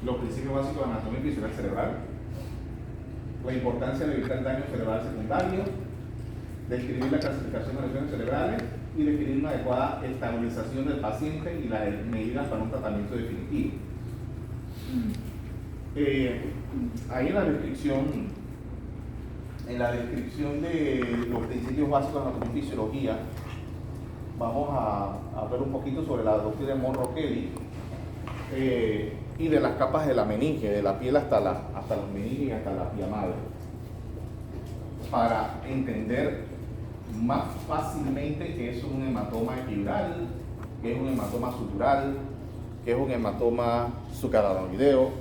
los principios básicos de anatomía y fisiología cerebral, la importancia de evitar el daño cerebral secundario, describir la clasificación de lesiones cerebrales y definir una adecuada estabilización del paciente y las medidas para un tratamiento definitivo. Ahí en la descripción de los principios básicos de anatomía y fisiología, vamos a ver un poquito sobre la doctrina de Monro-Kelly y de las capas de la meninge, de la piel hasta los meninges y hasta la pía madre, para entender más fácilmente qué es un hematoma epidural, qué es un hematoma sutural, qué es un hematoma sucaranoideo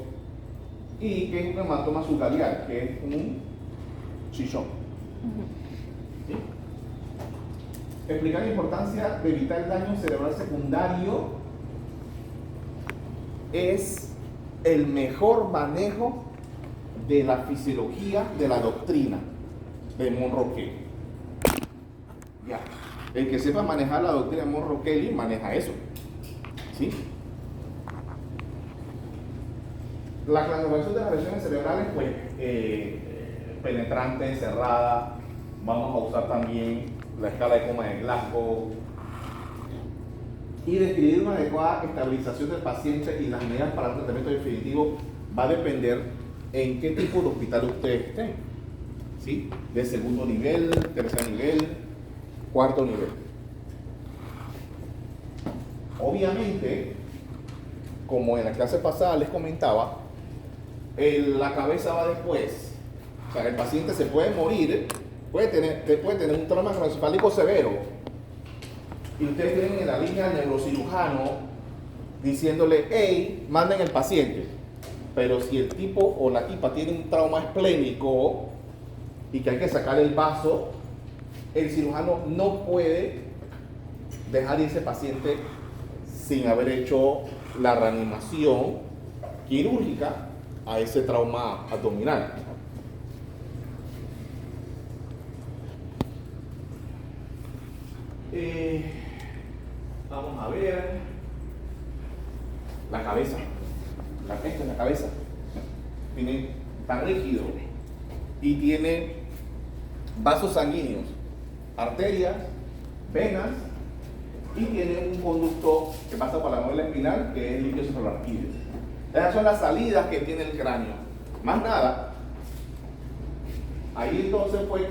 y qué es un hematoma subclavial, que es un chichón. ¿Sí? Explicar la importancia de evitar el daño cerebral secundario es el mejor manejo de la fisiología de la doctrina de Monro-Kelly. Ya, el que sepa manejar la doctrina de Monro-Kelly maneja eso. ¿Sí? La clasificación de las lesiones cerebrales, pues, penetrante, cerrada. Vamos a usar también la escala de Coma de Glasgow y describir una adecuada estabilización del paciente y las medidas para el tratamiento definitivo va a depender en qué tipo de hospital ustedes estén. ¿Sí? De segundo nivel, tercer nivel, cuarto nivel. Obviamente, como en la clase pasada les comentaba, la cabeza va después. O sea, el paciente se puede morir, puede tener un trauma craneoencefálico severo, y ustedes tienen en la línea al neurocirujano diciéndole, hey, manden el paciente. Pero si el tipo o la tipa tiene un trauma esplénico y que hay que sacar el vaso, el cirujano no puede dejar ir ese paciente sin haber hecho la reanimación quirúrgica a ese trauma abdominal. Vamos a ver la cabeza. Esta es la cabeza. Está rígido y tiene vasos sanguíneos, arterias, venas y tiene un conducto que pasa por la médula espinal, que es el líquido cefalorraquídeo. Esas son las salidas que tiene el cráneo. Más nada. Ahí entonces fue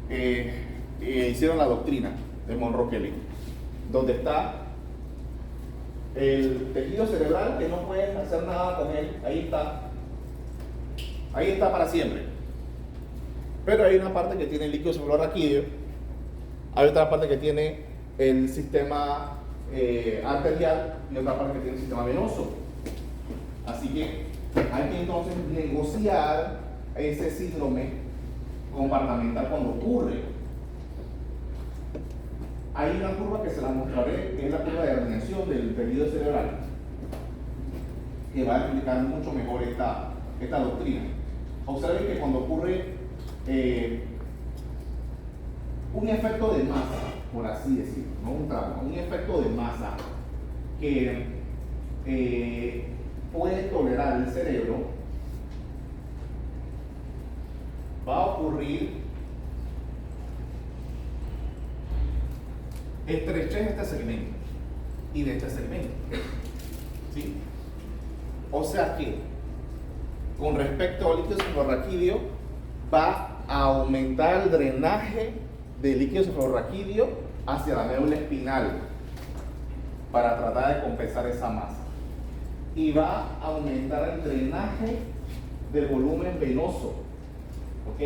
que hicieron la doctrina de Monro-Kelly, donde está el tejido cerebral que no pueden hacer nada con él. Ahí está para siempre. Pero hay una parte que tiene el líquido cefalorraquídeo, hay otra parte que tiene el sistema arterial y otra parte que tiene el sistema venoso. Así que hay que entonces negociar ese síndrome compartamental cuando ocurre. Hay una curva que se la mostraré, que es la curva de herniación del tejido cerebral, que va a explicar mucho mejor esta doctrina. Observen que cuando ocurre un efecto de masa, por así decirlo, no un trauma, un efecto de masa que puede tolerar el cerebro, va a ocurrir estrechez de este segmento y de este segmento. ¿Sí? O sea que, con respecto al líquido cefalorraquídeo, va a aumentar el drenaje del líquido cefalorraquídeo hacia la médula espinal para tratar de compensar esa masa. Y va a aumentar el drenaje del volumen venoso. ¿Ok?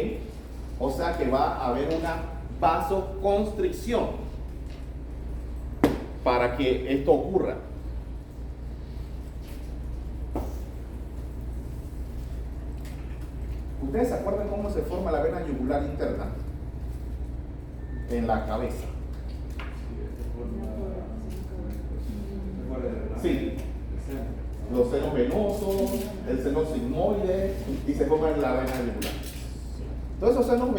O sea que va a haber una vasoconstricción para que esto ocurra. ¿Ustedes se acuerdan cómo se forma la vena yugular interna en la cabeza? Sí. Los senos venosos, el seno sigmoide y se forma en la vena yugular. Todos esos senos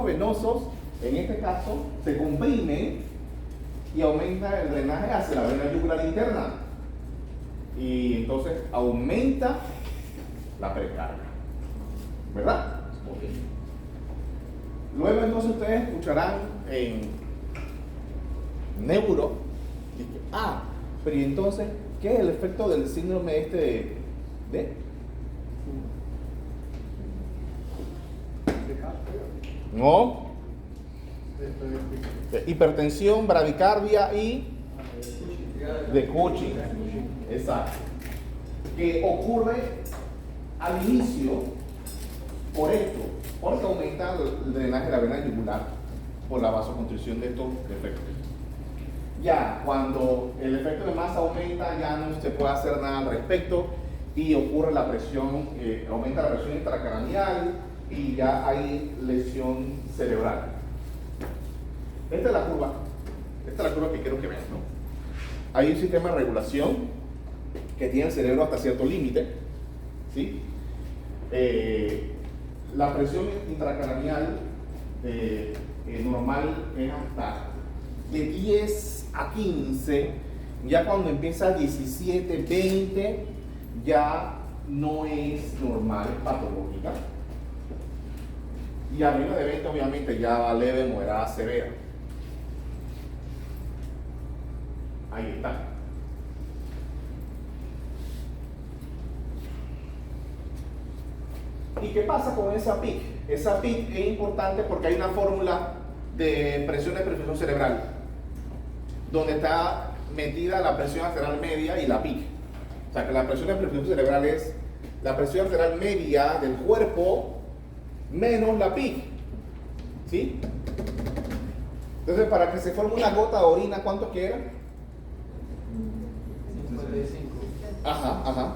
venosos, en este caso, se comprimen y aumenta el drenaje hacia la vena yugular interna. y entonces aumenta la precarga, ¿verdad? Ok. Luego entonces ustedes escucharán en neuro, y que, pero ¿y entonces qué es el efecto del síndrome de no, de hipertensión, bradicardia y de Cushing? Exacto. Que ocurre al inicio por esto, porque aumenta el drenaje de la vena yugular por la vasoconstricción de estos efectos. Ya cuando el efecto de masa aumenta, ya no se puede hacer nada al respecto y ocurre la presión, aumenta la presión intracraneal y ya hay lesión cerebral. Esta es la curva que quiero que vean, ¿no? Hay un sistema de regulación que tiene el cerebro hasta cierto límite, ¿sí? La presión intracraneal normal es hasta de 10 a 15, ya cuando empieza a 17, 20, ya no es normal, es patológica. Y arriba de 20 obviamente ya va leve, moderada, severa. Ahí está. ¿Y qué pasa con esa PIC? Esa PIC es importante porque hay una fórmula de presión de perfusión cerebral donde está metida la presión arterial media y la PIC. O sea que la presión de perfusión cerebral es la presión arterial media del cuerpo menos la PIC. ¿Sí? Entonces, para que se forme una gota de orina, ¿cuánto queda? 55. Ajá.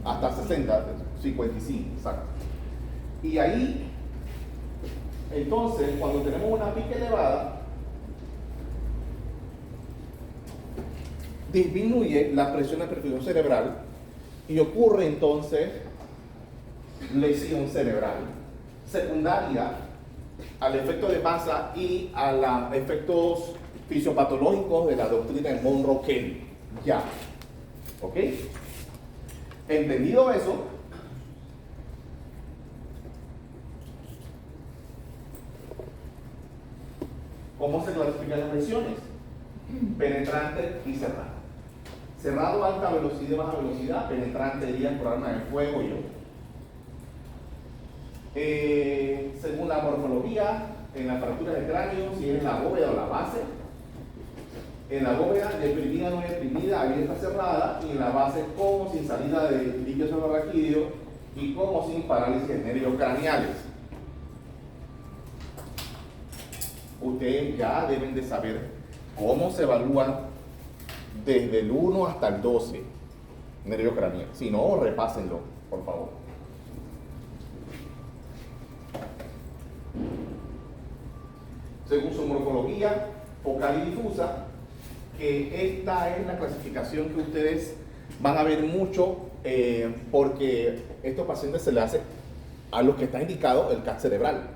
Hasta 60, 55, exacto. Y ahí, entonces, cuando tenemos una PIC elevada, disminuye la presión de perfusión cerebral y ocurre entonces lesión cerebral secundaria al efecto de masa y a los efectos fisiopatológicos de la doctrina de Monroe-Kelly. Ya. ¿Ok? Entendido eso, ¿cómo se clasifican las lesiones? Penetrante y cerrado. Cerrado a alta velocidad y baja velocidad, penetrante iría por arma de fuego y otro. Según la morfología, en la fractura del cráneo, si es la bóveda o la base. En la bóveda, deprimida, no deprimida, abierta, cerrada, y en la base, como sin salida de líquido subarachnoideo y como sin parálisis de nervios craneales. Ustedes ya deben de saber cómo se evalúa desde el 1 hasta el 12 nervio craneal. Si no, repásenlo, por favor. Según su morfología focal y difusa, que esta es la clasificación que ustedes van a ver mucho porque estos pacientes se le hace a los que está indicado el CAT cerebral.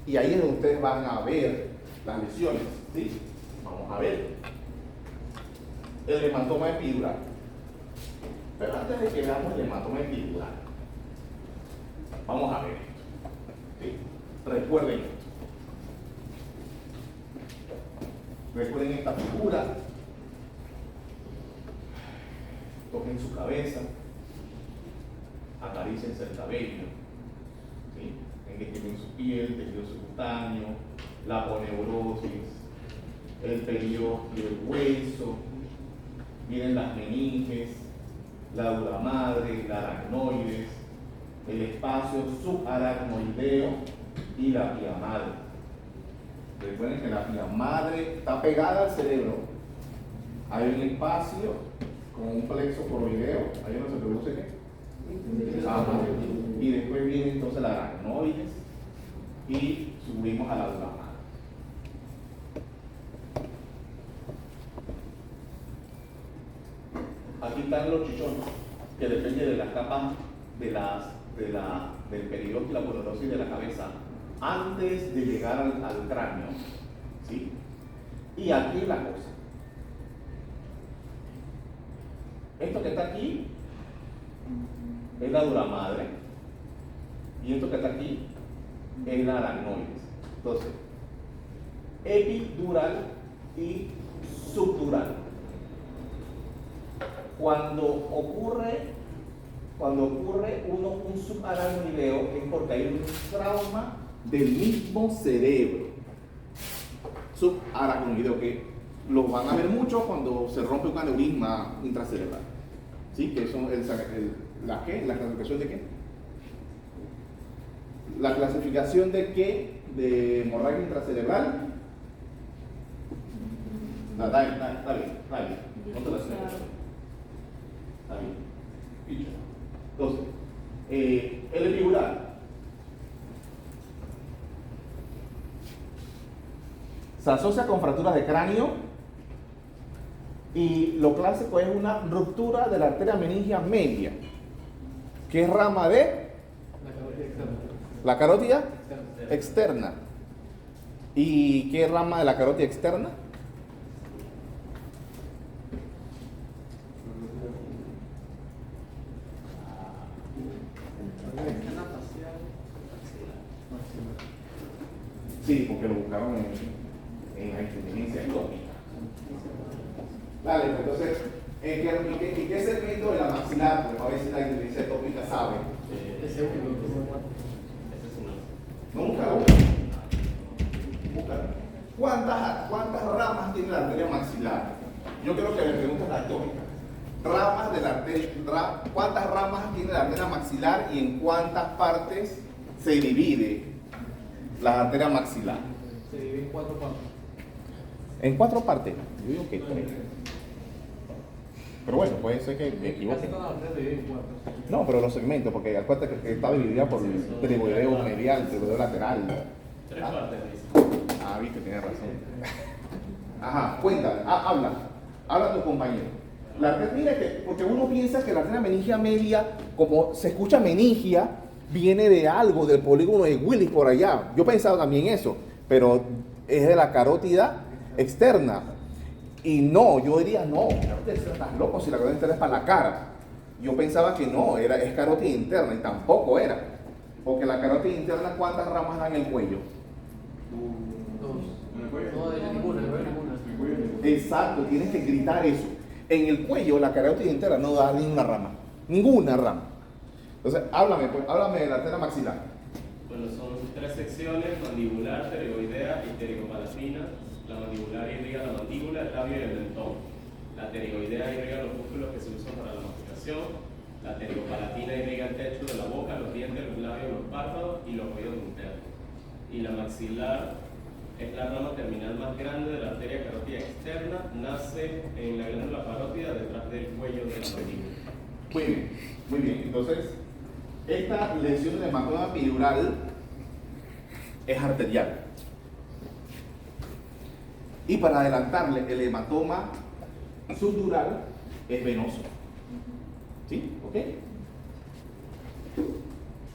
Y ahí es donde ustedes van a ver las lesiones, ¿sí? Vamos a ver el hematoma epidural. Pero antes de que veamos el hematoma epidural, vamos a ver esto, ¿sí? Recuerden esto. Recuerden esta figura. Toquen su cabeza, acaríciense el cabello, ¿sí? Enriquecen su piel, tejido subcutáneo, la aponeurosis, el periósteo, el hueso, vienen las meninges, la dura madre, la aracnoides, el espacio subaracnoideo y la vía madre. Recuerden que la vía madre está pegada al cerebro. Hay un espacio con un plexo coroideo, ahí no se produce qué. Y después viene entonces la aracnoides y subimos a la dura madre. Aquí están los chichones, que depende de las capas del periósteo y la aponeurosis de la cabeza antes de llegar al cráneo, ¿sí? Y aquí la cosa. Esto que está aquí es la dura madre y esto que está aquí es la aracnoides. Entonces, epidural y subdural. Cuando ocurre un subaracnoideo es porque hay un trauma del mismo cerebro. Subaracnoideo, que lo van a ver mucho cuando se rompe un aneurisma intracerebral. ¿Sí? Que son ¿la clasificación de qué? La clasificación de qué? De hemorragia intracerebral. Está bien. No te la sé. Está bien. Entonces, el epidural. Se asocia con fracturas de cráneo y lo clásico es una ruptura de la arteria meningia media, que es rama de la carótida externa. ¿Y qué rama de la carótida externa? Sí, porque lo buscaron en la inteligencia tópica. Dale, pues entonces, ¿en qué segmento de la maxilar? Pues a ver si la inteligencia tópica sabe. Ese es uno. Nunca. ¿Cuántas ramas tiene la arteria maxilar? Yo creo que le preguntas la tópica. Ramas de la arteria, ¿cuántas ramas tiene la arteria maxilar y en cuántas partes se divide la arteria maxilar? Se divide en 4 partes. ¿En 4 partes? Yo digo que 3. Pero bueno, puede ser que me equivoque. Casi todas las arterias se dividen en 4. No, pero los segmentos, porque acuérdate que está dividida por el triboideo medial, triboideo lateral. 3 partes, Ah, viste, tienes razón. Ajá, cuéntame, habla tu compañero. Mira que, porque uno piensa que la arteria meningia media, como se escucha meningia, viene de algo, del polígono de Willis por allá. Yo pensaba también eso, pero es de la carótida externa. Y no, yo diría, no, estás loco si la carótida externa es para la cara. Yo pensaba que no, es carótida interna y tampoco era. Porque la carótida interna, ¿cuántas ramas da en el cuello? 2. No, de ninguna. Exacto, tienes que gritar eso. En el cuello, la carótida interna no da ninguna rama. Entonces, háblame de la arteria maxilar. Bueno, son 3 secciones: mandibular, pterygoidea y pterigopalatina. La mandibular irriga la mandíbula, el labio y el mentón. La pterigoidea irriga los músculos que se usan para la masticación. La pterigopalatina irriga el techo de la boca, los dientes, los labios, los párpados y los oídos internos. Y la maxilar es la rama terminal más grande de la arteria carótida externa, nace en la glándula parótida detrás del cuello de la mandíbula. Muy bien. Entonces, esta lesión del hematoma epidural es arterial. Y para adelantarle, el hematoma subdural es venoso. ¿Sí? ¿Ok?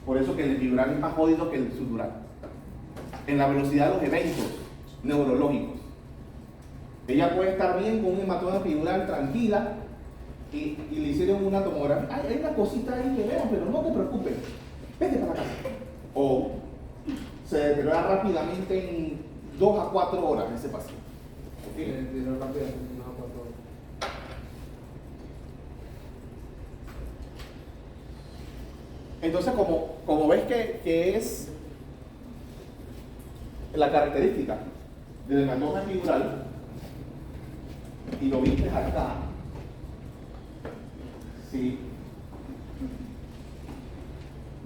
Por eso que el epidural es más jodido que el subdural. En la velocidad de los eventos neurológicos. Ella puede estar bien con un hematoma epidural tranquila y le hicieron una tomografía. Hay una cosita ahí que veo, pero no te preocupes. Vete para la casa. O se deteriora rápidamente en 2 a 4 horas ese paciente. Entonces, como ves que es la característica del hematoma epidural, y lo viste acá, ¿sí?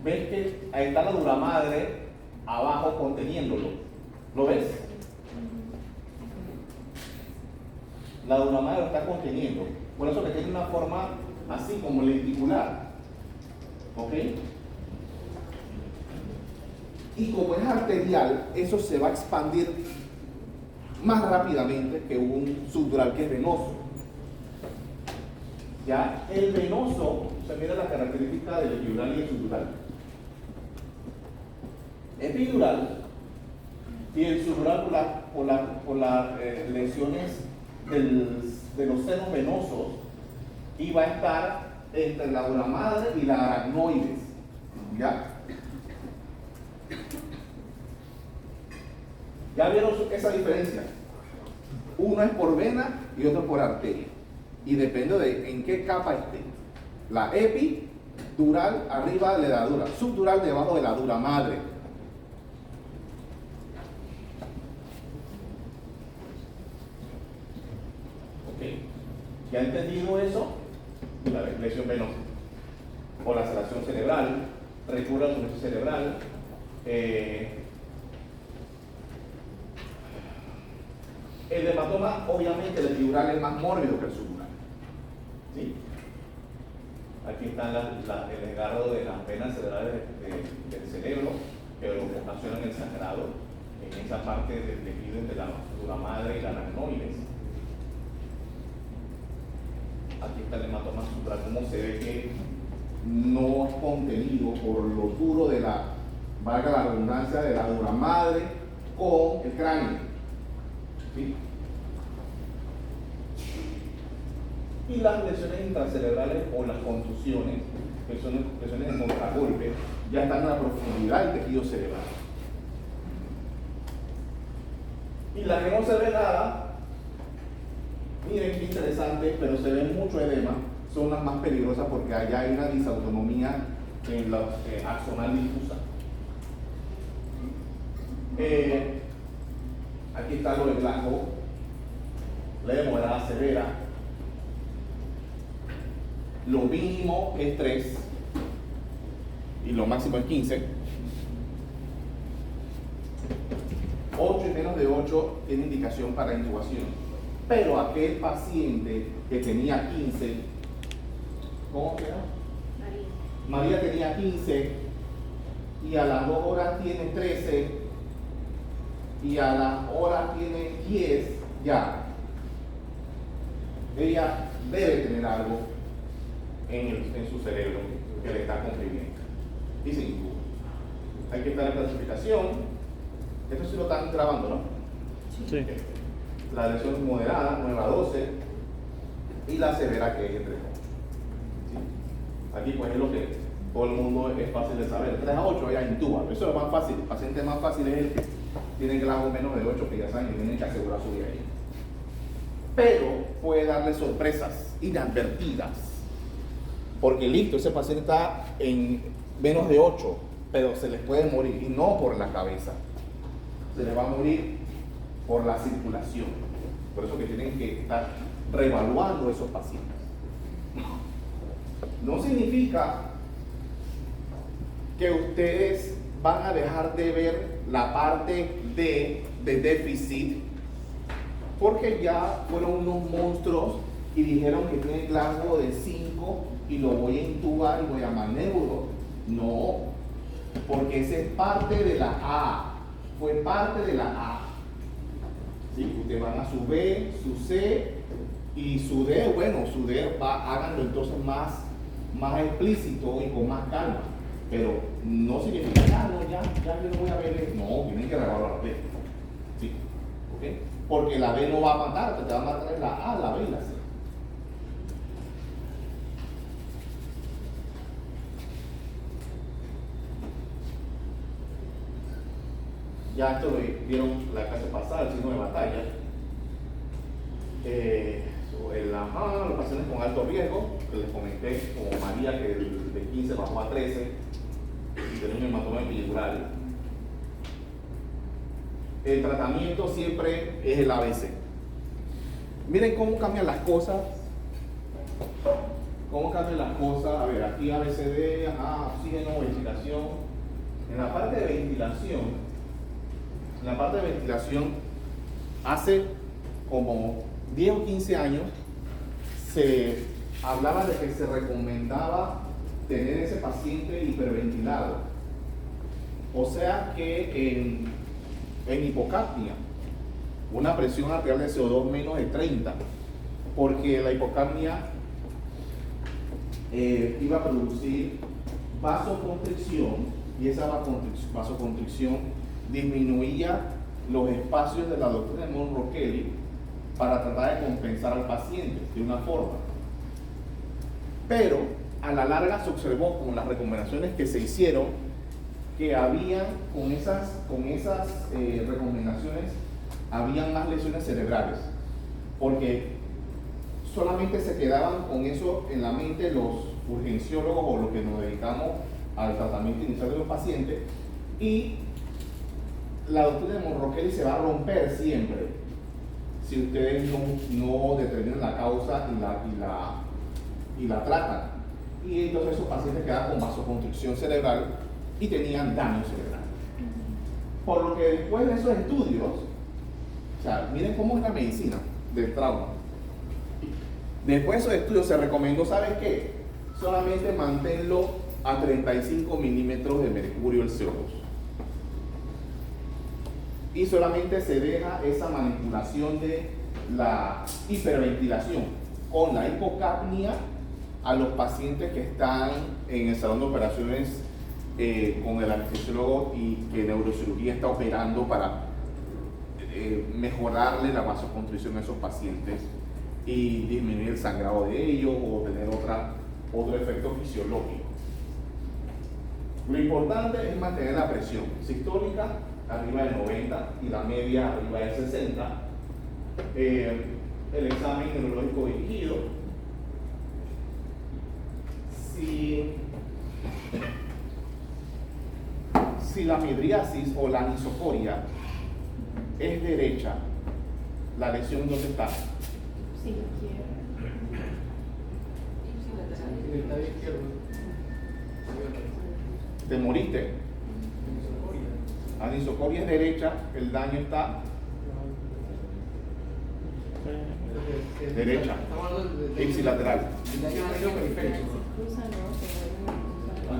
Ves que ahí está la dura madre abajo conteniéndolo. ¿Lo ves? La dura madre lo está conteniendo. Por eso que tiene una forma así como lenticular. ¿Ok? Y como es arterial, eso se va a expandir más rápidamente que un subdural que es venoso. Ya el venoso, se mira la característica del epidural y el subdural. Epidural y el subdural por las lesiones de los senos venosos y va a estar entre la dura madre y la aracnoides. ¿Ya? ¿Ya vieron esa diferencia? Uno es por vena y otro por arteria. Y depende de en qué capa esté. La epidural arriba de la dura, subdural debajo de la dura madre. Ok. ¿Ya entendido eso? La lesión venosa. O la laceración cerebral, recurre a la cerebral. El hematoma, obviamente, el epidural es más mórbido que el subdural. ¿Sí? Aquí está el desgarro de las venas cerebrales del cerebro, que lo ocasiona en el sangrado, en esa parte del tejido entre la dura madre y la aracnoides. Aquí está el hematoma subdural, como se ve que no es contenido por lo duro de la, valga la redundancia, de la dura madre con el cráneo. ¿Sí? Y las lesiones intracerebrales o las contusiones, que son lesiones de contragolpe, ya están en la profundidad del tejido cerebral. Y la que no se ve nada, miren qué interesante, pero se ve mucho edema, son las más peligrosas porque allá hay una disautonomía en la axonal difusa. Aquí está lo de blanco, leve, moderada, severa. Lo mínimo es 3 y lo máximo es 15. 8 y menos de 8 tiene indicación para intubación. Pero aquel paciente que tenía 15, ¿cómo se llama? María tenía 15 y a las 2 horas tiene 13 y a las horas tiene 10, ya. Ella debe tener algo en su cerebro que le está comprimiendo. Y se intuba. Hay que estar en clasificación. Esto sí lo están grabando, ¿no? Sí. La lesión moderada, 9 a 12, y la severa, que es entre 8. ¿Sí? Aquí pues es lo que todo el mundo es fácil de saber. 3 a 8 ya intuba. Eso es lo más fácil. El paciente más fácil es el que tiene grado menos de 8, que ya saben que tienen que asegurar su vida ahí. Pero puede darle sorpresas inadvertidas. Porque listo, ese paciente está en menos de 8, pero se les puede morir, y no por la cabeza. Se les va a morir por la circulación. Por eso que tienen que estar reevaluando esos pacientes. No significa que ustedes van a dejar de ver la parte de déficit, porque ya fueron unos monstruos y dijeron que tiene Glasgow de 5 y lo voy a intubar y voy a llamar neuro. No, porque ese es parte de la A, fue parte de la A. ¿Sí? Ustedes van a su B, su C y su D. Bueno, su D háganlo entonces más explícito y con más calma. Pero no significa, ya yo no voy a ver. No, tienen que reevaluar la B. ¿Sí? ¿Okay? Porque la B no va a matar, te va a matar la A, la B y la C. Ya esto lo vieron la clase pasada, el signo de batalla. Los pacientes con alto riesgo, que les comenté, como María, que de 15 bajó a 13, y tenía un hematoma epidural. El tratamiento siempre es el ABC. Miren cómo cambian las cosas. ¿Cómo cambian las cosas? A ver, aquí ABCD, oxígeno, ventilación. En la parte de ventilación, hace como 10 o 15 años se hablaba de que se recomendaba tener ese paciente hiperventilado. O sea que en hipocapnia, una presión arterial de CO2 menos de 30, porque la hipocapnia iba a producir vasoconstricción, y esa vasoconstricción disminuía los espacios de la doctrina de Monroe-Kelly para tratar de compensar al paciente de una forma. Pero a la larga se observó con las recomendaciones que se hicieron que habían, con esas recomendaciones, habían más lesiones cerebrales, porque solamente se quedaban con eso en la mente los urgenciólogos o los que nos dedicamos al tratamiento inicial de los pacientes, y la doctrina de Monroe-Kelly se va a romper siempre si ustedes no determinan la causa y la tratan. Y entonces esos pacientes quedaban con vasoconstricción cerebral y tenían daño cerebral. Por lo que después de esos estudios, o sea, miren cómo es la medicina del trauma. Después de esos estudios se recomendó, ¿sabes qué? Solamente manténlo a 35 milímetros de mercurio el CO2. Y solamente se deja esa manipulación de la hiperventilación con la hipocapnia a los pacientes que están en el salón de operaciones con el anestesiólogo y que neurocirugía está operando para mejorarle la vasoconstricción a esos pacientes y disminuir el sangrado de ellos o tener otro efecto fisiológico. Lo importante es mantener la presión sistólica arriba de 90 y la media arriba de 60. El examen neurológico dirigido. Si la midriasis o la anisocoria es derecha, la lesión ¿dónde está? Sí, En el labio izquierdo. Te moriste. Anisocoria es derecha, el daño está derecha, ipsilateral. El daño aéreo periférico. cruza, no,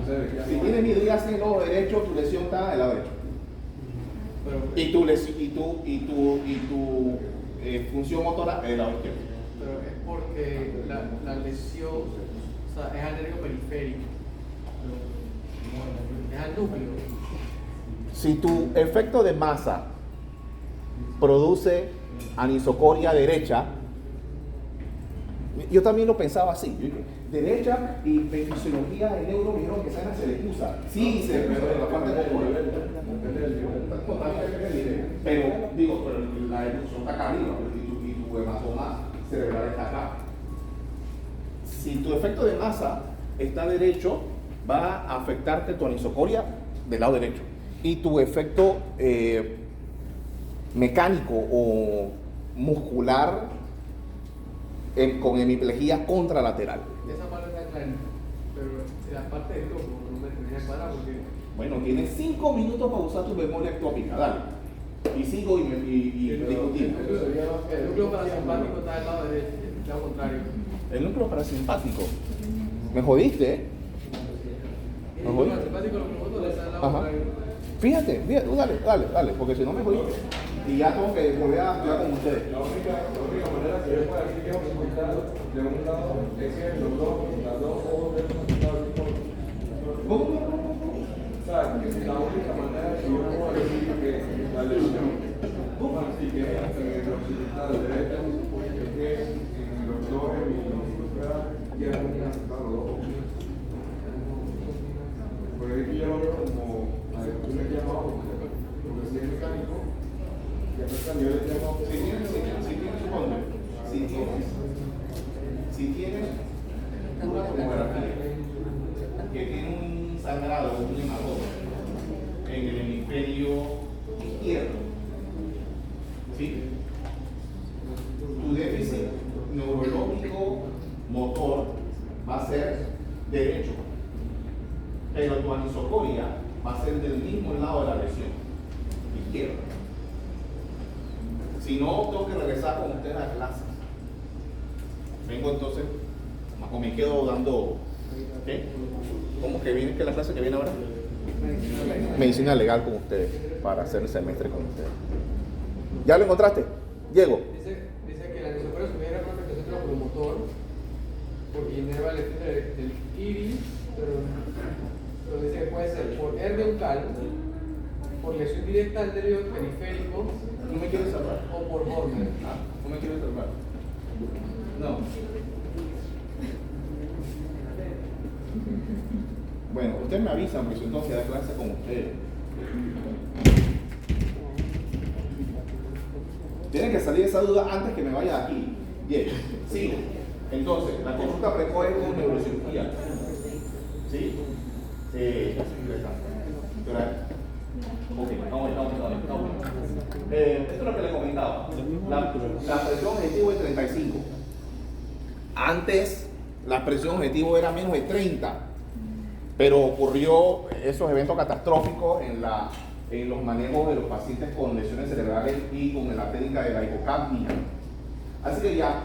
se vuelve. Si tienes midriasis en el ojo derecho, tu lesión está del lado derecho. Y tu función motora es del lado izquierdo. Pero es porque la lesión, o sea, es al nervio periférico. Es al núcleo. Si tu efecto de masa produce anisocoria derecha, yo también lo pensaba así. Yo dije, derecha y en fisiología de neuro me dijeron que esa se le usa. Sí, se le usa, la parte de pero digo, pero la evolución está acá arriba y tu hematoma cerebral está acá. Si tu efecto de masa está derecho, va a afectarte tu anisocoria del lado derecho. Y tu efecto mecánico o muscular con hemiplegia contralateral. Esa parte está clarita, pero la parte del loco no me terminé de cuadrar porque... Bueno, tienes 5 minutos para usar tu memoria ectópica, dale. Y sigo y discutimos. El núcleo parasimpático está del lado derecho, el lado contrario. El núcleo parasimpático. Me jodiste, ¿eh? El núcleo parasimpático, los nosotros está del lado contrario. Fíjate, dale, porque si no me jodiste. Y ya tengo que volver a estudiar con ustedes. La única manera que yo pueda decir que hemos encontrado de un lado es que las dos ojos de los estados o sea, que la única manera que yo puedo decir que la lesión, así que en los occidentales derechos, es que en los dos hemisferios ya no han aceptado los ojos. Por ahí yo lo veo como tú le llamas porque si es mecánico, y a yo le llamo. Si tienes una tomografía que tiene un sangrado o un hematoma en el hemisferio izquierdo, ¿sí? Tu déficit neurológico motor va a ser derecho, pero tu anisocoria va a ser del mismo lado de la lesión, izquierdo. Si no, tengo que regresar con ustedes a clases. Vengo entonces, o me quedo dando, ¿qué? ¿Cómo que viene? ¿Qué es la clase que viene ahora? Medicina legal con ustedes, para hacer el semestre con ustedes. ¿Ya lo encontraste? Diego. Dice que la anisocoria sugiere una afectación neuromotor porque inerva el efecto del iris, pero dice que puede ser por hernia bucal, por lesión directa al nervio periférico. ¿No me quieres salvar? O por Horner. ¿No me quieres salvar? No. Bueno, ustedes me avisan, pues entonces da clase con ustedes. Tienen que salir de esa duda antes que me vaya de aquí. Bien, sigo. Entonces, la consulta precoz es con neurocirugía. ¿Sí? Ok, vamos. Esto es lo que les comentaba. La presión objetivo es 35. Antes, la presión objetivo era menos de 30. Pero ocurrió esos eventos catastróficos en los manejos de los pacientes con lesiones cerebrales y con la técnica de la hipocapnia. Así que ya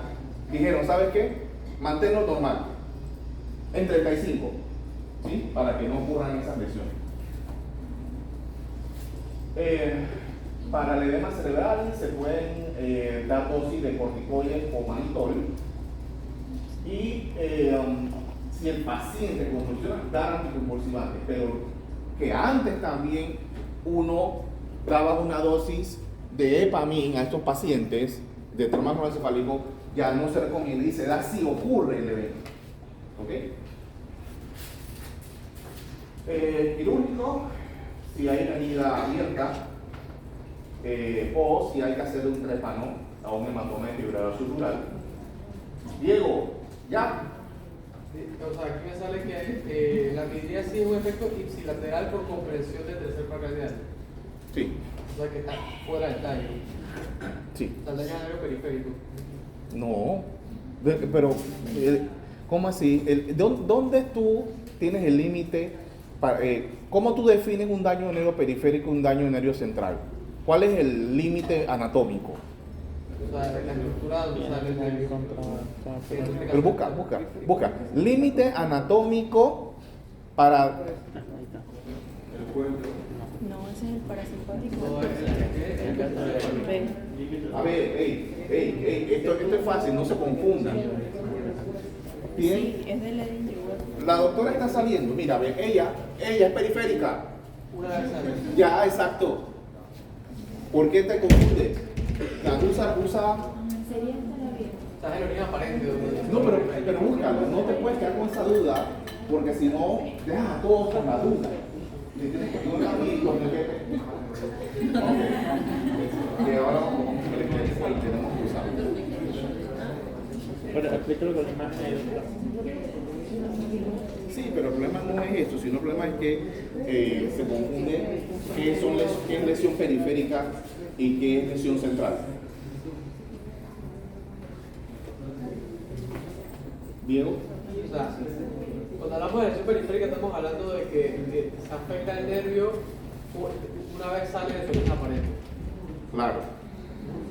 dijeron, ¿sabes qué? Manténlo normal, en 35, ¿sí? Para que no ocurran esas lesiones. Para el edema cerebral se pueden dar dosis de corticoides o mannitol. Y si el paciente convulsiona, dar anticonvulsivantes, pero que antes también uno daba una dosis de Epamin a estos pacientes de trauma craneoencefálico, ya no se recomienda y se da si ocurre el evento. ¿Ok? Quirúrgico, si hay una herida abierta, o si hay que hacer un trépano a un hematoma de fibrosis subdural. Diego, ¿ya? O sea, aquí me sale que la midriasis es un efecto ipsilateral por comprensión del tercer paracranial. Sí. O sea, que está fuera del tallo. Sí. Está dañado el nervio periférico. No, pero ¿cómo así? ¿Dónde tú tienes el límite? ¿Cómo tú defines un daño de nervio periférico y un daño de nervio central? ¿Cuál es el límite anatómico? O sea, la estructura donde sale el nervio. Pero busca. Límite anatómico para... El cuento. No, ese es el parasimpático. No, es Ven. A ver, esto es fácil, no se confundan. Bien. Sí, es de la individual. La doctora está saliendo, mira, ve, ella es periférica. una vez sale. Ya, exacto. ¿Por qué te confundes? La usa... Sería esta la bien. Estás en origen aparente. No, pero búscalo, no te puedes quedar con esa duda, porque si no, dejas a todos con la duda. Le tienes que poner aquí, con el que... Ok. Y ahora vamos con el que tenemos que usar. Bueno, explícalo con la imagen ahí. Sí, pero el problema no es esto, sino el problema es que se confunde qué es lesión periférica y qué es lesión central. Diego. O sea, cuando hablamos de lesión periférica estamos hablando de que se afecta el nervio una vez sale de su origen aparente. Claro.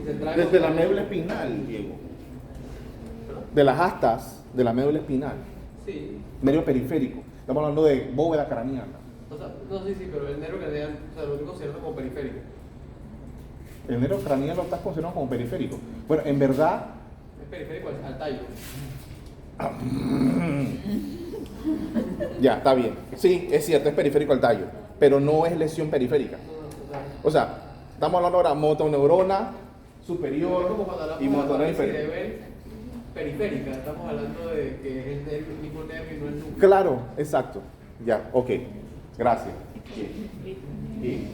Y central Desde la médula espinal, Diego. De las astas de la médula espinal. Sí. Nervio periférico. Estamos hablando de bóveda craneana. O sea, no, sí, pero el nervio craneal, o sea, lo estoy considerando como periférico. El nervio craneal lo estás considerando como periférico. Bueno, en verdad... Es periférico al tallo. Ya, está bien. Sí, es cierto, es periférico al tallo, pero no es lesión periférica. O sea, O sea, estamos hablando ahora motoneurona es superior como cuando hablamos y de motoneurona la inferior. periférica, estamos hablando de que es el nervio, el mismo nervio y no el núcleo. Claro, exacto. Ya, ok. Gracias. Bien.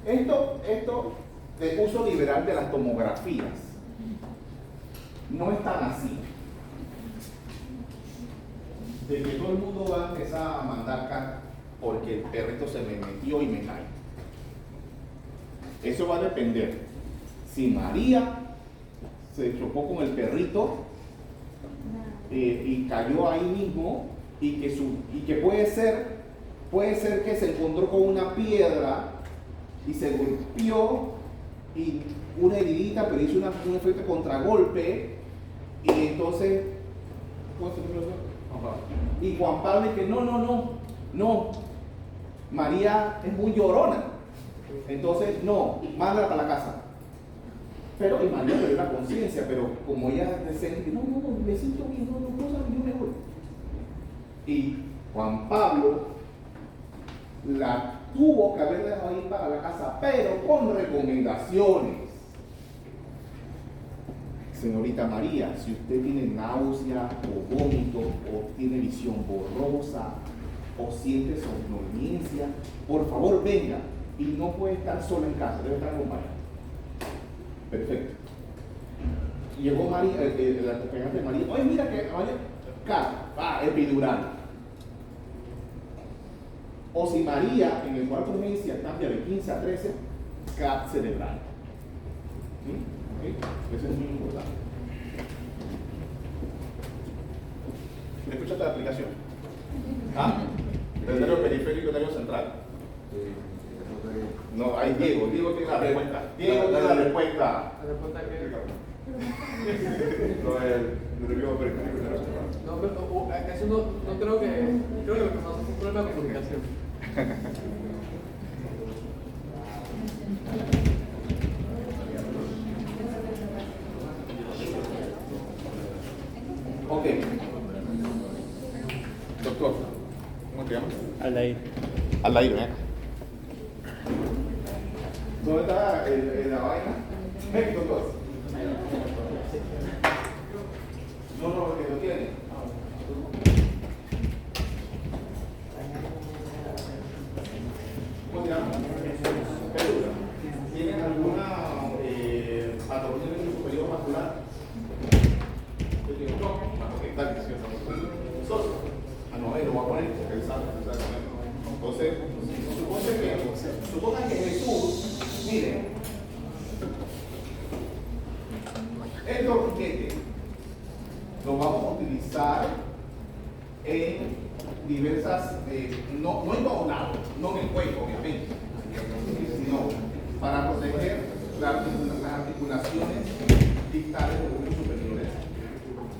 Esto de uso liberal de las tomografías no es tan así. De que todo el mundo va a empezar a mandar cartas porque el perrito se me metió y me cae. Eso va a depender. Si María se chocó con el perrito y cayó ahí mismo y que puede ser que se encontró con una piedra y se golpeó y una heridita, pero hizo un efecto de contragolpe y entonces ¿cómo se llama? Y Juan Pablo dice no, María es muy llorona, entonces no, mándala para la casa. Pero y María perdió la conciencia, pero como ella decía, no, me siento bien, no, yo me voy. Y Juan Pablo la tuvo que haber dejado ir para la casa, pero con recomendaciones. Señorita María, si usted tiene náusea o vómito o tiene visión borrosa o siente somnolencia, por favor venga. Y no puede estar sola en casa, debe estar acompañada. Perfecto. Llegó María, el acompañante de María. Oye, mira que María, epidural. O si María en el cuarto de urgencia cambia de 15 a 13, CAP cerebral. ¿Sí? ¿Okay? Eso es muy importante. ¿Me escuchaste la aplicación? ¿Ah? El nervio periférico y nervio central. No, ahí Diego tiene la respuesta. Diego tiene la respuesta. La respuesta que... Lo del nervio periférico y nervio central. No, pero eso no creo que... Creo que lo que pasa es un problema de comunicación. Ok. Doctor, ¿cómo te llamas? Aldair. Aldair, ven acá. ¿Dónde está la vaina? Ven, doctor. No, que lo tiene. ¿Cómo te llamas? Pedro. ¿Tienes alguna patología en el superior vascular? No. Ok, dale, sí, Soso. Ah, no, lo voy a poner porque él sabe. Entonces, supongan que Jesús, miren, el torniquete lo vamos a utilizar en diversas, no en todos lados, no en el cuello, obviamente, sino para proteger las articulaciones distales de los músculos superiores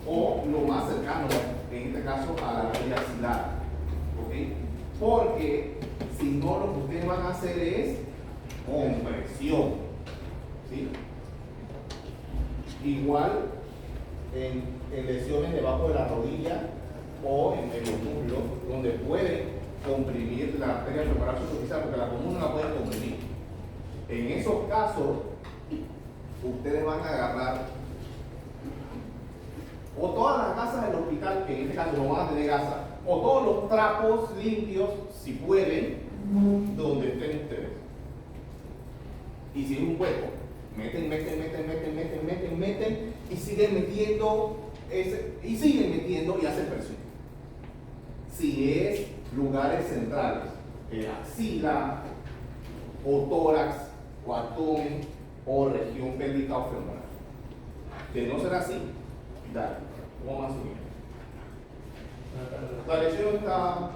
o lo más cercano, en este caso, a la arteria axilar. ¿Okay? Porque si no, lo que ustedes van a hacer es compresión. ¿Sí? Igual en lesiones debajo de la rodilla o en los muslos, donde pueden comprimir la arteria femoral superficial, porque la común no la pueden comprimir. En esos casos, ustedes van a agarrar o todas las gasas del hospital, que en este caso no van a tener gasas, o todos los trapos limpios, si pueden, donde estén ustedes. Y si es un hueco, meten, y siguen metiendo, y hacen presión. Si es lugares centrales, axila, o tórax, o abdomen, o región pélvica o femoral. De no ser así, dale, vamos a subir. La lesión está...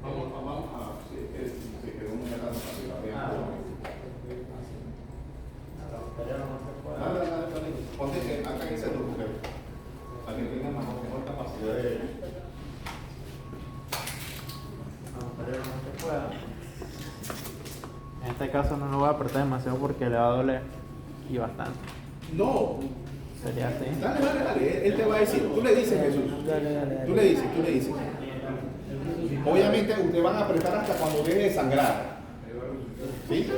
Vamos a... Se quedó muy atrás. Ponte acá en ese grupo, para que tengan mejor capacidad de... En este caso no lo voy a apretar demasiado porque le va a doler y bastante. No, Sería así. dale, él te va a decir, tú le dices Jesús, Dale. tú le dices. Obviamente ustedes van a apretar hasta cuando deje de sangrar. ¿Sí?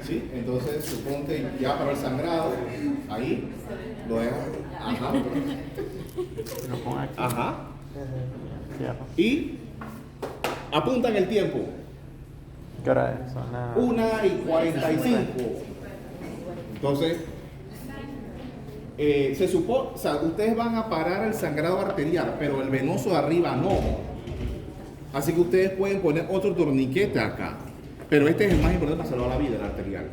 ¿Sí? Entonces suponte ya para el sangrado, ahí, lo dejas. Ajá. Lo pongo aquí. Ajá. Cierro. Y apuntan el tiempo. ¿Qué hora es? Son las 1:45. Entonces, se supone, o sea, ustedes van a parar el sangrado arterial, pero el venoso de arriba no. Así que ustedes pueden poner otro torniquete acá. Pero este es el más importante para salvar la vida, el arterial.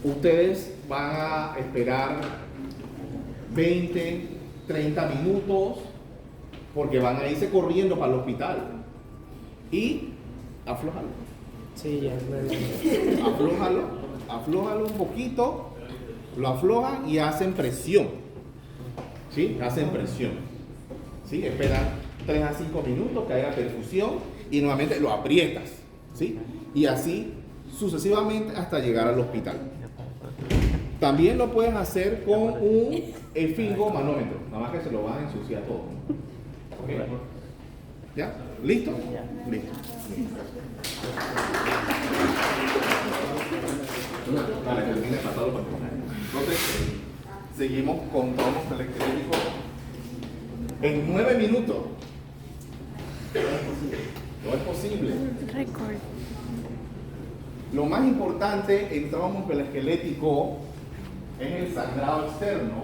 Ustedes van a esperar 20, 30 minutos, porque van a irse corriendo para el hospital. Y aflójalo. Sí, ya. Aflójalo un poquito, lo aflojan y hacen presión. ¿Sí? Hacen presión. ¿Sí? Esperan 3 a 5 minutos que haya perfusión y nuevamente lo aprietas. ¿Sí? Y así sucesivamente hasta llegar al hospital. También lo puedes hacer con un esfingomanómetro, nada más que se lo vas a ensuciar todo. ¿Ok? ¿Ya? ¿Listo? Listo. Vale, termine de pasarlo por favor. Entonces, seguimos con tomos electrónicos en 9 minutos. No es posible. Record. Lo más importante en trauma esquelético es el sangrado externo,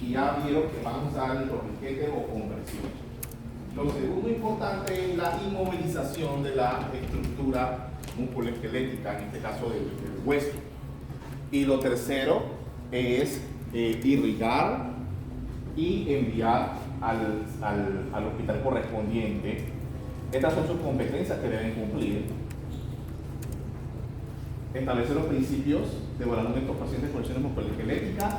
y ya vieron que vamos a usar el torniquete o compresión. Lo segundo importante es la inmovilización de la estructura musculoesquelética, en este caso del hueso. Y lo tercero es irrigar y enviar al hospital correspondiente. Estas son sus competencias que deben cumplir. Establecer los principios de evaluación de estos pacientes con lesiones musculoesqueléticas.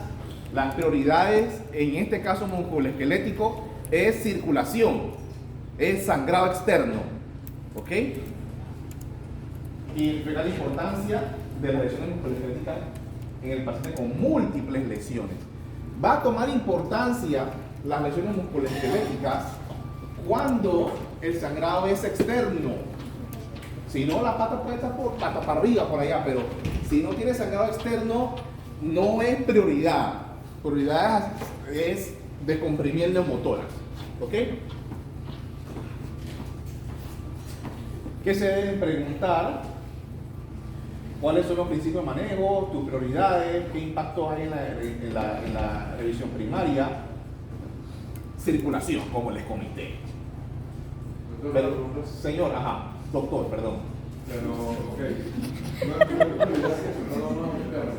Las prioridades en este caso musculoesquelético es circulación, es sangrado externo, ¿ok? Y explicar la importancia de las lesiones musculoesqueléticas en el paciente con múltiples lesiones. Va a tomar importancia las lesiones musculoesqueléticas cuando el sangrado es externo. Si no, la pata puede estar pata para arriba, por allá, pero si no tiene sangrado externo, no es prioridad. Prioridad es descomprimir neumotórax. ¿Ok? ¿Qué se deben preguntar? ¿Cuáles son los principios de manejo, tus prioridades, qué impacto hay en la revisión primaria? Circulación, como les comenté. Pero, señor, doctor, perdón. Pero, ok. No es interno.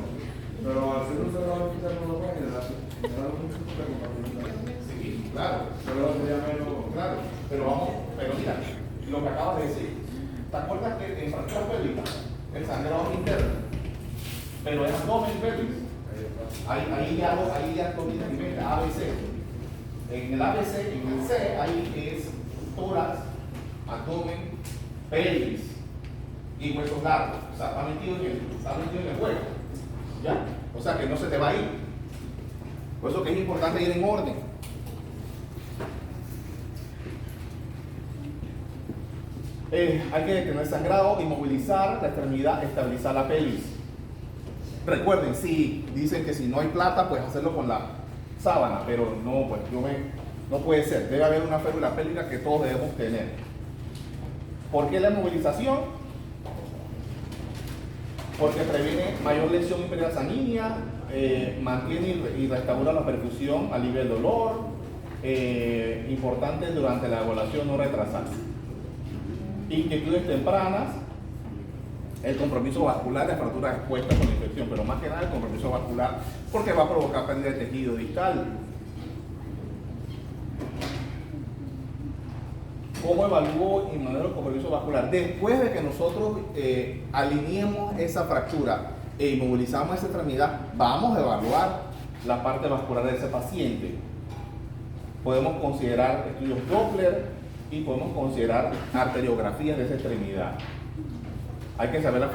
Pero al ser un sangrado interno no puede generar un tipo de compartimental. Sí, claro. Pero sería menos. Claro, pero mira, lo que acabas de decir. ¿Te acuerdas que en fractura pélvica el sangrado es interno? Pero es abdomen pelvis. Ahí ya domina el nivel ABC. En el ABC, en el C, ahí es tórax, abdomen, pelvis y huesos largos. O sea, está metido en el hueco. ¿Ya? O sea que no se te va a ir. Por eso que es importante ir en orden. Hay que detener el sangrado, inmovilizar la extremidad, estabilizar la pelvis. Recuerden, sí, dicen que si no hay plata, pues hacerlo con la sábana, pero no, pues no puede ser. Debe haber una férula pélvica que todos debemos tener. ¿Por qué la inmovilización? Porque previene mayor lesión imperial sanguínea, mantiene y restaura la perfusión, alivia el dolor, importante durante la evaluación no retrasarse. Inquietudes tempranas, el compromiso vascular de fracturas expuestas con infección, pero más que nada el compromiso vascular porque va a provocar pérdida de tejido distal. ¿Cómo evalúo y manejo el compromiso vascular? Después de que nosotros alineemos esa fractura e inmovilizamos esa extremidad, vamos a evaluar la parte vascular de ese paciente. Podemos considerar estudios Doppler y podemos considerar arteriografías de esa extremidad. Hay que saber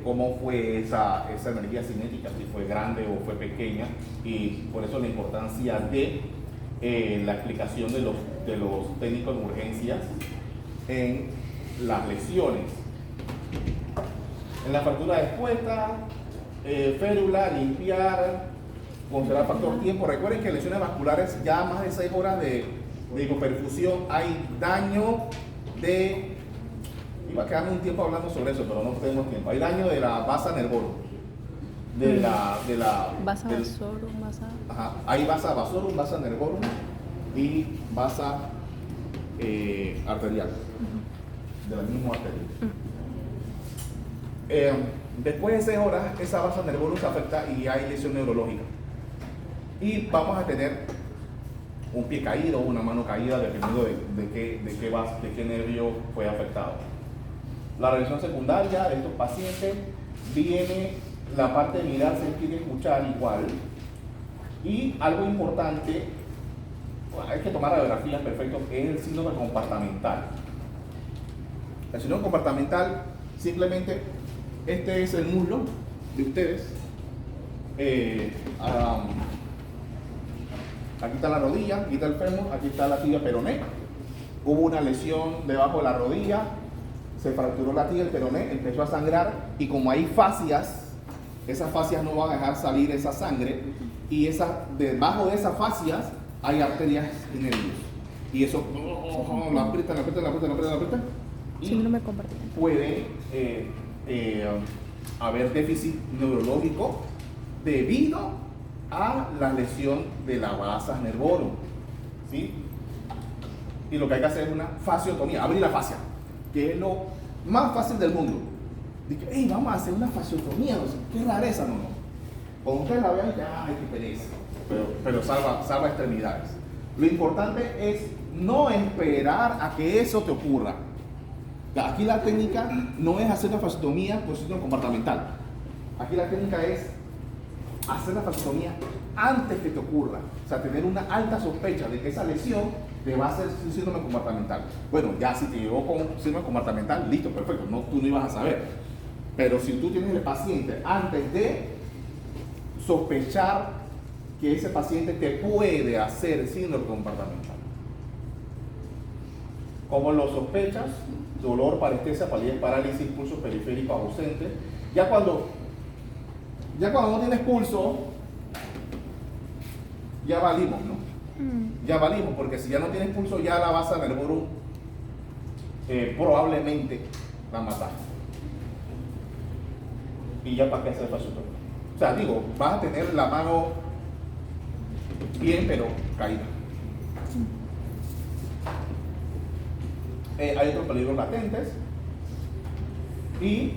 cómo fue esa energía cinética, si fue grande o fue pequeña, y por eso la importancia de la explicación de los técnicos de urgencias en las lesiones. En la fractura expuesta, férula, limpiar, considerar factor tiempo. Recuerden que lesiones vasculares ya más de 6 horas de hipoperfusión hay daño de... Iba a quedarme un tiempo hablando sobre eso, pero no tenemos tiempo. Hay daño de la vasa nervorum. Vasa vasorum, vasa... Ajá, hay vasa vasorum, vasa nervorum y vasa arterial. De la misma arteria. Después de 6 horas, esa vasa nervorum se afecta y hay lesión neurológica. Y vamos a tener un pie caído o una mano caída, dependiendo de qué nervio fue afectado. La revisión secundaria de estos pacientes viene la parte de mirar, sentir y escuchar igual. Y algo importante, hay que tomar radiografías, perfecto, es el síndrome compartamental. El síndrome compartamental, simplemente, este es el muslo de ustedes. aquí está la rodilla, aquí está el fémur, aquí está la tibia peroné. Hubo una lesión debajo de la rodilla, se fracturó la tibia, el peroné, empezó a sangrar y como hay fascias, esas fascias no van a dejar salir esa sangre y debajo de esas fascias hay arterias y nervios. Y eso la aprietan y Síndrome compartimento. puede haber déficit neurológico debido a la lesión de la vasa nervorum, ¿sí? Y lo que hay que hacer es una fasciotomía, abrir la fascia, que es lo más fácil del mundo. Dije, hey, vamos a hacer una fasciotomía, o sea, qué rareza, no. Cuando ustedes la vean, ay, qué pereza, pero salva extremidades. Lo importante es no esperar a que eso te ocurra. Aquí la técnica no es hacer una fasciotomía por síndrome comportamental. Aquí la técnica es hacer la fasciotomía antes que te ocurra. O sea, tener una alta sospecha de que esa lesión te va a hacer un síndrome comportamental. Bueno, ya si te llegó con síndrome comportamental, listo, perfecto, tú no ibas a saber. Pero si tú tienes el paciente antes de sospechar que ese paciente te puede hacer síndrome comportamental. ¿Cómo lo sospechas? Dolor, parestesia, palidez, parálisis, pulso periférico ausente. Ya cuando no tienes pulso, ya valimos, ¿no? Ya valimos, porque si ya no tienes pulso, ya la vasa nervorum probablemente la mataste. Y ya para qué hacer fasciotomía. O sea, digo, vas a tener la mano bien, pero caída. Hay otros peligros latentes y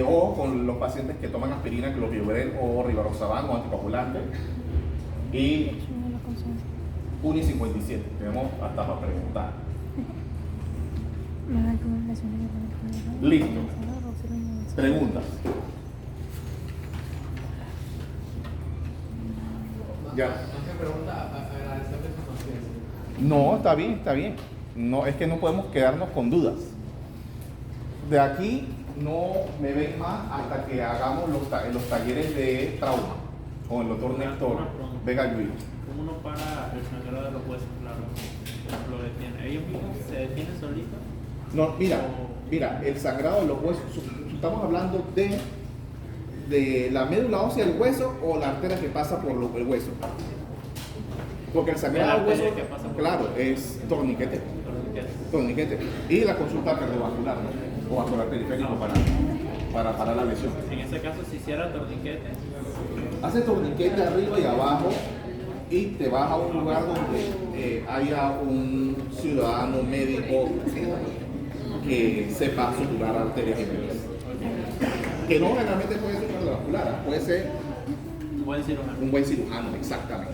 ojo con los pacientes que toman aspirina, clopidogrel o rivaroxaban o anticoagulante y 1,57. Tenemos hasta para preguntar. Listo. Preguntas. Ya. Hace pregunta, agradecerle su paciencia. No, está bien, está bien. No, es que no podemos quedarnos con dudas. De aquí no me ven más hasta que hagamos los talleres de trauma con el doctor Néstor Vega Lluís. ¿Cómo uno para el sangrado de los huesos? Claro, lo detiene. ¿Ellos mismos se detienen solitos? No, mira, el sangrado de los huesos, estamos hablando de la médula ósea del hueso o la arteria que pasa por el hueso. Porque el sangrado del hueso, claro, es torniquete. Y la consulta cardiovascular, ¿no? O vascular periférico para parar la lesión. En ese caso, si hiciera torniquete. Hace torniquete arriba y abajo y te vas a un lugar donde haya un ciudadano médico que sepa suturar arterias y venas. Que no generalmente puede ser cardiovascular, puede ser Buen cirujano. un buen cirujano, exactamente.